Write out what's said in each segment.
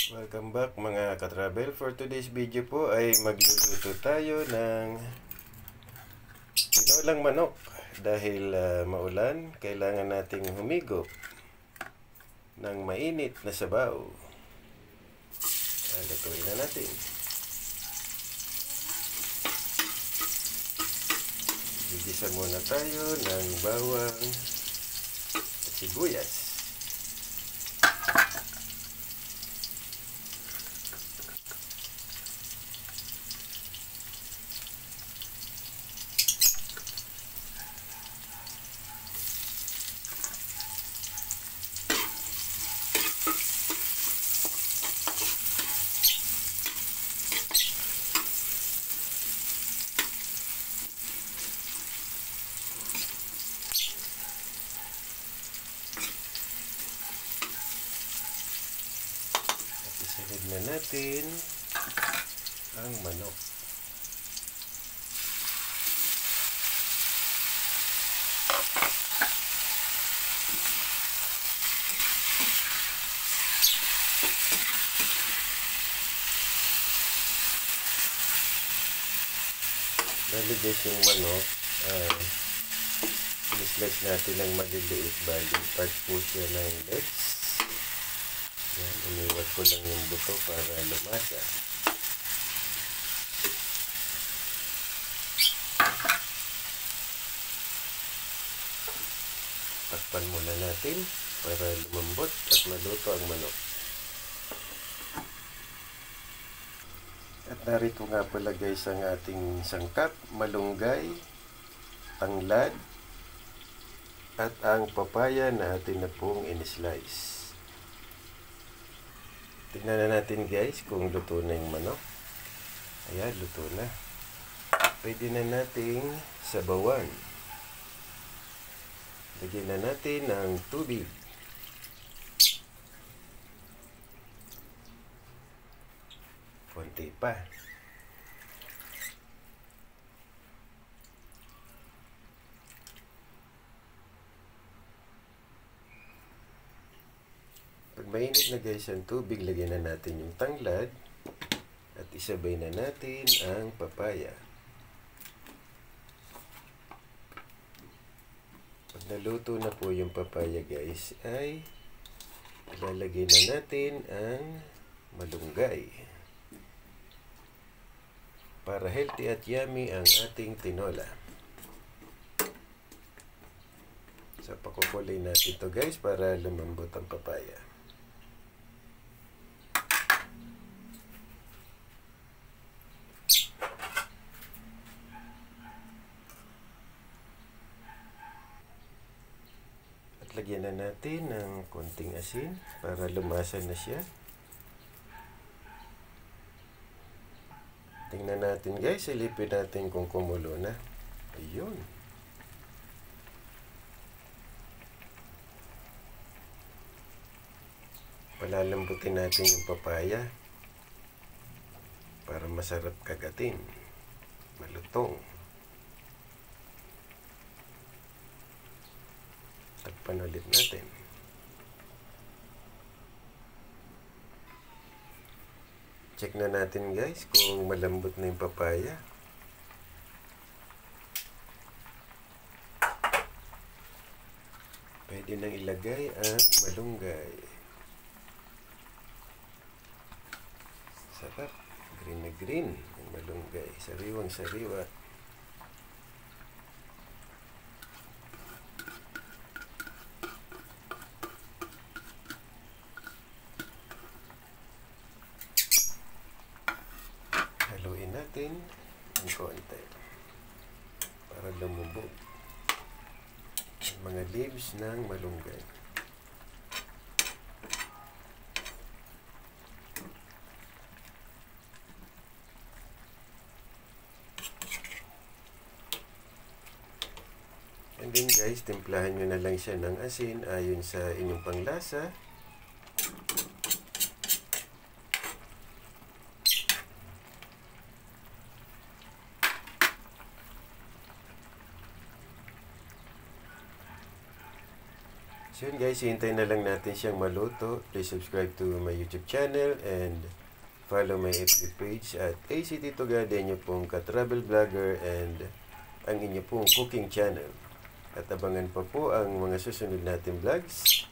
Welcome back mga ka-travel. For today's video po ay magluluto tayo ng tinolang manok. Dahil maulan, kailangan nating humigop ng mainit na sabaw. Lutuin na natin. Gigisa muna tayo ng bawang at sibuyas. Isunod na natin ang manok. Bali guys, yung manok i-slice natin ng maliliit. Bali part po siya ng legs. Yan, iniwat ko lang yung buto para lumasa. Takpan muna natin para lumambot at maluto ang manok. At narito nga pala guys ang ating sangkap: malunggay, tanglad, at ang papaya na atin na pong in-slice. Tingnan na natin guys kung luto na yung manok. Ayan, luto na. Pwede na nating sabawan. Lagyan na natin ng tubig. Konti pa. Pag mainit na guys ang tubig, lagyan na natin yung tanglad at isabay na natin ang papaya. Pag naluto na po yung papaya guys, ay ilalagay na natin ang malunggay para healthy at yummy ang ating tinola. So pakukulay natin ito guys para lumambot ang papaya. Lagyan na natin ng konting asin para lumasa na siya. Tingnan natin guys, silipin natin kung kumulo na. Ayun. Palalambutin natin yung papaya para masarap kagatin, malutong. Takpan ulit natin. Check na natin guys kung malambot na yung papaya. Pwede nang ilagay ang malunggay. Sarap. Green na green ang malunggay. Sariwang sariwa. Haluin natin ng konti para lumubog ang mga leaves ng malunggay. And then guys, timplahan nyo na lang siya ng asin ayon sa inyong panglasa. So yun guys, hintayin na lang natin siyang maluto. Please subscribe to my YouTube channel and follow my FB page at ACT Tugada, inyo pong ka-travel vlogger and ang inyo pong cooking channel. At abangan pa po ang mga susunod natin vlogs.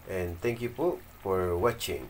And thank you po for watching.